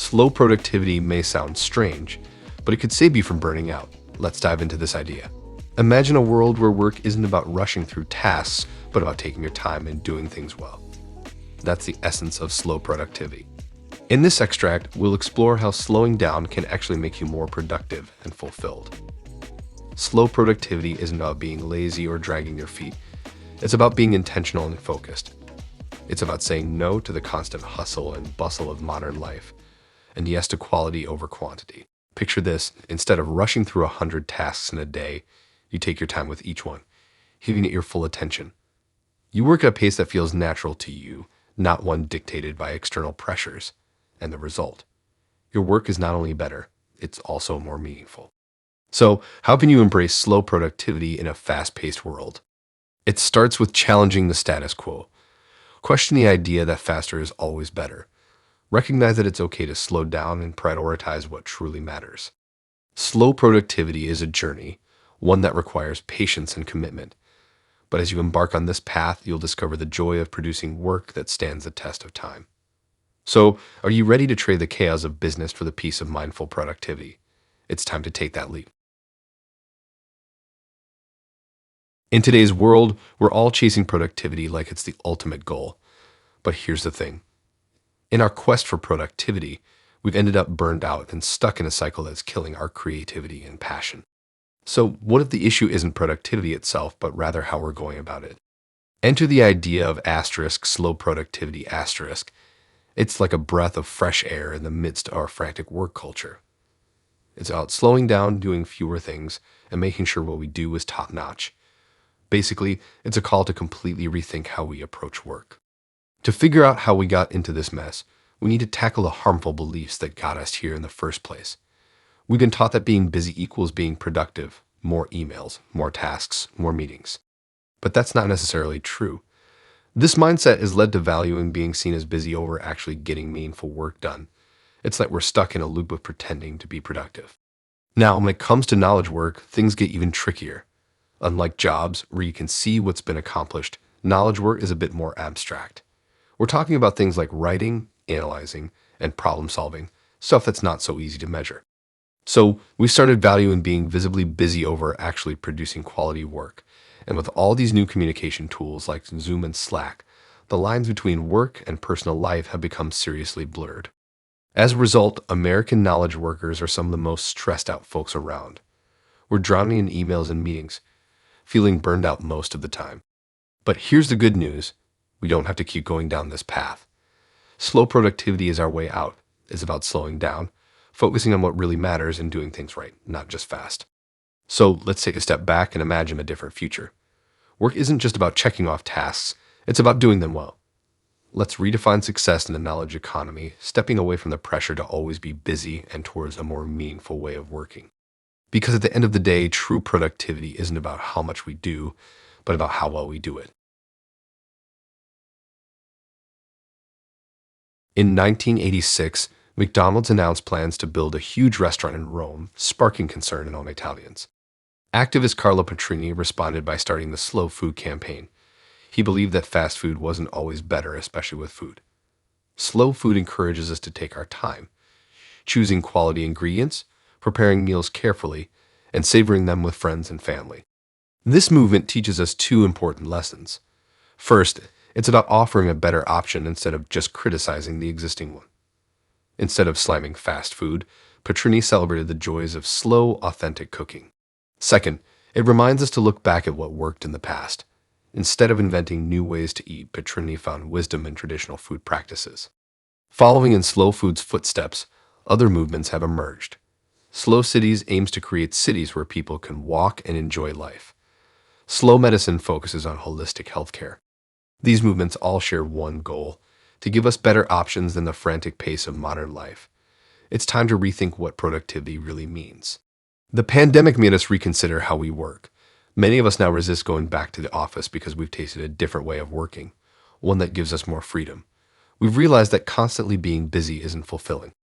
Slow productivity may sound strange, but it could save you from burning out. Let's dive into this idea. Imagine a world where work isn't about rushing through tasks, but about taking your time and doing things well. That's the essence of slow productivity. In this extract, we'll explore how slowing down can actually make you more productive and fulfilled. Slow productivity isn't about being lazy or dragging your feet. It's about being intentional and focused. It's about saying no to the constant hustle and bustle of modern life, and yes to quality over quantity. Picture this: instead of rushing through 100 tasks in a day, you take your time with each one, giving it your full attention. You work at a pace that feels natural to you, not one dictated by external pressures. And the result: your work is not only better, it's also more meaningful. So, how can you embrace slow productivity in a fast-paced world? It starts with challenging the status quo. Question the idea that faster is always better. Recognize that it's okay to slow down and prioritize what truly matters. Slow productivity is a journey, one that requires patience and commitment. But as you embark on this path, you'll discover the joy of producing work that stands the test of time. So, are you ready to trade the chaos of business for the peace of mindful productivity? It's time to take that leap. In today's world, we're all chasing productivity like it's the ultimate goal. But here's the thing. In our quest for productivity, we've ended up burned out and stuck in a cycle that's killing our creativity and passion. So, what if the issue isn't productivity itself, but rather how we're going about it? Enter the idea of slow productivity asterisk. It's like a breath of fresh air in the midst of our frantic work culture. It's about slowing down, doing fewer things, and making sure what we do is top notch. Basically, it's a call to completely rethink how we approach work. To figure out how we got into this mess, we need to tackle the harmful beliefs that got us here in the first place. We've been taught that being busy equals being productive: more emails, more tasks, more meetings. But that's not necessarily true. This mindset is led to valuing being seen as busy over actually getting meaningful work done. It's like we're stuck in a loop of pretending to be productive. Now, when it comes to knowledge work, things get even trickier. Unlike jobs, where you can see what's been accomplished, knowledge work is a bit more abstract. We're talking about things like writing, analyzing, and problem solving, stuff that's not so easy to measure. So we started valuing being visibly busy over actually producing quality work. And with all these new communication tools like Zoom and Slack, the lines between work and personal life have become seriously blurred. As a result, American knowledge workers are some of the most stressed out folks around. We're drowning in emails and meetings, feeling burned out most of the time. But here's the good news: we don't have to keep going down this path. Slow productivity is our way out. It's about slowing down, focusing on what really matters, and doing things right, not just fast. So let's take a step back and imagine a different future. Work isn't just about checking off tasks, it's about doing them well. Let's redefine success in the knowledge economy, stepping away from the pressure to always be busy and towards a more meaningful way of working. Because at the end of the day, true productivity isn't about how much we do, but about how well we do it. In 1986, McDonald's announced plans to build a huge restaurant in Rome, sparking concern among Italians. Activist Carlo Petrini responded by starting the Slow Food campaign. He believed that fast food wasn't always better, especially with food. Slow food encourages us to take our time, choosing quality ingredients, preparing meals carefully, and savoring them with friends and family. This movement teaches us two important lessons. First, it's about offering a better option instead of just criticizing the existing one. Instead of slamming fast food, Petrini celebrated the joys of slow, authentic cooking. Second, it reminds us to look back at what worked in the past. Instead of inventing new ways to eat, Petrini found wisdom in traditional food practices. Following in slow food's footsteps, other movements have emerged. Slow Cities aims to create cities where people can walk and enjoy life. Slow medicine focuses on holistic healthcare. These movements all share one goal: to give us better options than the frantic pace of modern life. It's time to rethink what productivity really means. The pandemic made us reconsider how we work. Many of us now resist going back to the office because we've tasted a different way of working, one that gives us more freedom. We've realized that constantly being busy isn't fulfilling.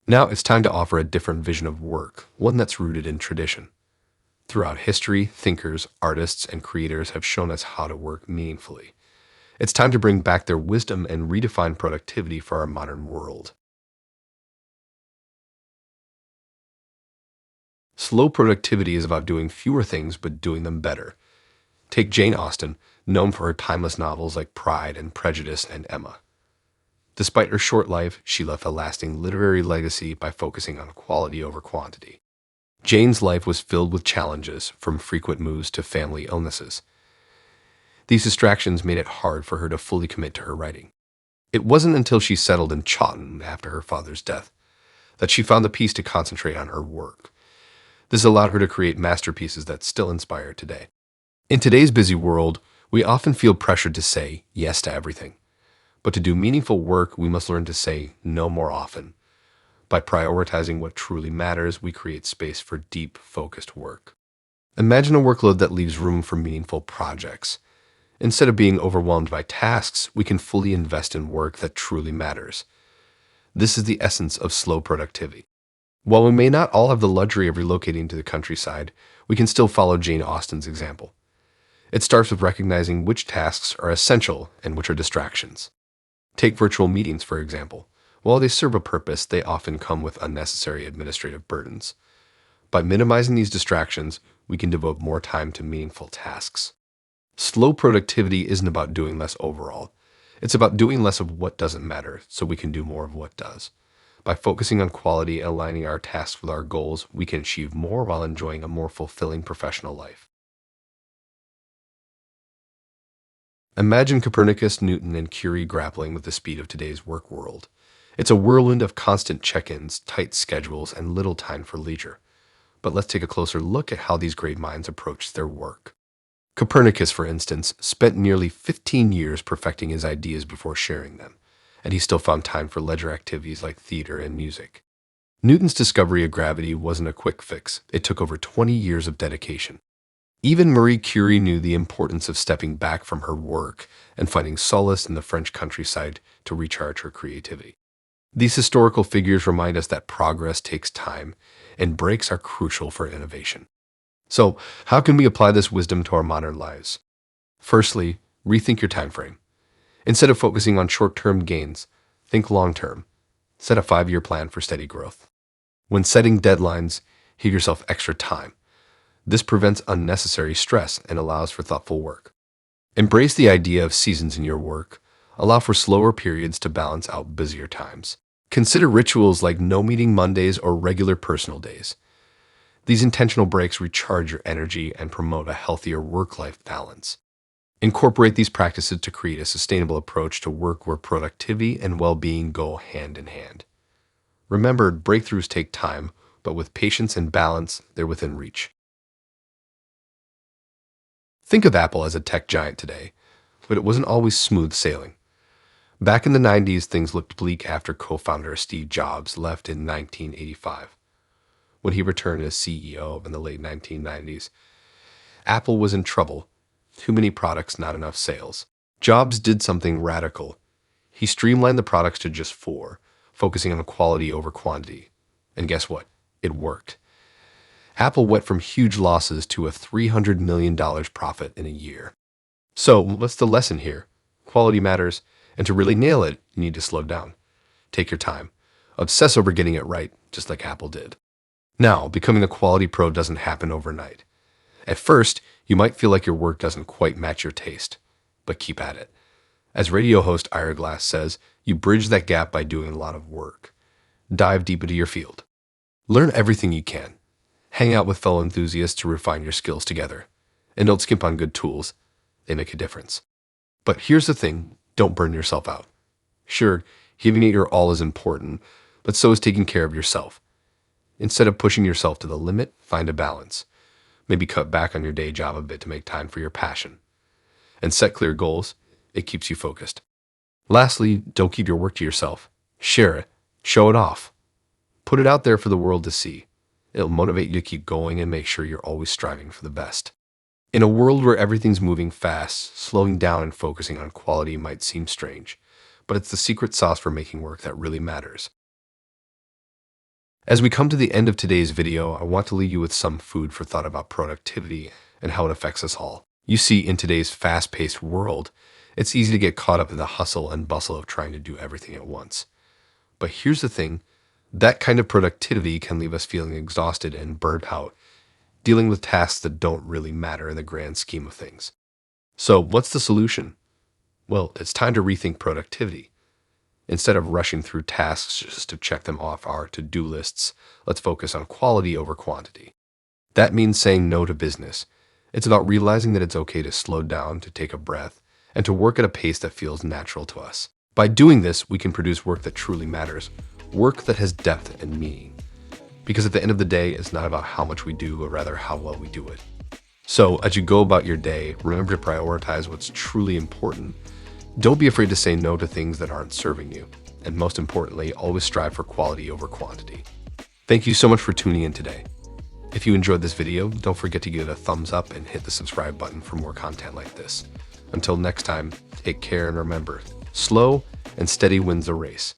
Now it's time to offer a different vision of work, one that's rooted in tradition. Throughout history, thinkers, artists, and creators have shown us how to work meaningfully. It's time to bring back their wisdom and redefine productivity for our modern world. Slow productivity is about doing fewer things but doing them better. Take Jane Austen, known for her timeless novels like Pride and Prejudice and Emma. Despite her short life, she left a lasting literary legacy by focusing on quality over quantity. Jane's life was filled with challenges, from frequent moves to family illnesses. These distractions made it hard for her to fully commit to her writing. It wasn't until she settled in Chawton after her father's death that she found the peace to concentrate on her work. This allowed her to create masterpieces that still inspire today. In today's busy world, we often feel pressured to say yes to everything. But to do meaningful work, we must learn to say no more often. By prioritizing what truly matters, we create space for deep, focused work. Imagine a workload that leaves room for meaningful projects. Instead of being overwhelmed by tasks, we can fully invest in work that truly matters. This is the essence of slow productivity. While we may not all have the luxury of relocating to the countryside, we can still follow Jane Austen's example. It starts with recognizing which tasks are essential and which are distractions. Take virtual meetings, for example. While they serve a purpose, they often come with unnecessary administrative burdens. By minimizing these distractions, we can devote more time to meaningful tasks. Slow productivity isn't about doing less overall. It's about doing less of what doesn't matter so we can do more of what does. By focusing on quality and aligning our tasks with our goals, we can achieve more while enjoying a more fulfilling professional life. Imagine Copernicus, Newton, and Curie grappling with the speed of today's work world. It's a whirlwind of constant check-ins, tight schedules, and little time for leisure. But let's take a closer look at how these great minds approached their work. Copernicus, for instance, spent nearly 15 years perfecting his ideas before sharing them, and he still found time for leisure activities like theater and music. Newton's discovery of gravity wasn't a quick fix. It took over 20 years of dedication. Even Marie Curie knew the importance of stepping back from her work and finding solace in the French countryside to recharge her creativity. These historical figures remind us that progress takes time and breaks are crucial for innovation. So, how can we apply this wisdom to our modern lives? Firstly, rethink your time frame. Instead of focusing on short-term gains, think long-term. Set a 5-year plan for steady growth. When setting deadlines, give yourself extra time. This prevents unnecessary stress and allows for thoughtful work. Embrace the idea of seasons in your work. Allow for slower periods to balance out busier times. Consider rituals like no meeting Mondays or regular personal days. These intentional breaks recharge your energy and promote a healthier work-life balance. Incorporate these practices to create a sustainable approach to work where productivity and well-being go hand in hand. Remember, breakthroughs take time, but with patience and balance, they're within reach. Think of Apple as a tech giant today, but it wasn't always smooth sailing. Back in the 90s, things looked bleak after co-founder Steve Jobs left in 1985. When he returned as CEO in the late 1990s, Apple was in trouble. Too many products, not enough sales. Jobs did something radical. He streamlined the products to just 4, focusing on quality over quantity. And guess what? It worked. Apple went from huge losses to a $300 million profit in a year. So, what's the lesson here? Quality matters, and to really nail it, you need to slow down. Take your time. Obsess over getting it right, just like Apple did. Now, becoming a quality pro doesn't happen overnight. At first, you might feel like your work doesn't quite match your taste, but keep at it. As radio host Ira Glass says, you bridge that gap by doing a lot of work. Dive deep into your field. Learn everything you can. Hang out with fellow enthusiasts to refine your skills together. And don't skimp on good tools. They make a difference. But here's the thing, don't burn yourself out. Sure, giving it your all is important, but so is taking care of yourself. Instead of pushing yourself to the limit, find a balance. Maybe cut back on your day job a bit to make time for your passion. And set clear goals. It keeps you focused. Lastly, don't keep your work to yourself. Share it. Show it off. Put it out there for the world to see. It'll motivate you to keep going and make sure you're always striving for the best. In a world where everything's moving fast, slowing down and focusing on quality might seem strange, but it's the secret sauce for making work that really matters. As we come to the end of today's video, I want to leave you with some food for thought about productivity and how it affects us all. You see, in today's fast-paced world, it's easy to get caught up in the hustle and bustle of trying to do everything at once. But here's the thing, that kind of productivity can leave us feeling exhausted and burnt out dealing with tasks that don't really matter in the grand scheme of things. So, what's the solution? Well, it's time to rethink productivity. Instead of rushing through tasks just to check them off our to-do lists, let's focus on quality over quantity. That means saying no to business. It's about realizing that it's okay to slow down, to take a breath, and to work at a pace that feels natural to us. By doing this, we can produce work that truly matters, work that has depth and meaning. Because at the end of the day, it's not about how much we do, but rather how well we do it. So, as you go about your day, remember to prioritize what's truly important. Don't be afraid to say no to things that aren't serving you. And most importantly, always strive for quality over quantity. Thank you so much for tuning in today. If you enjoyed this video, don't forget to give it a thumbs up and hit the subscribe button for more content like this. Until next time, take care and remember, slow and steady wins the race.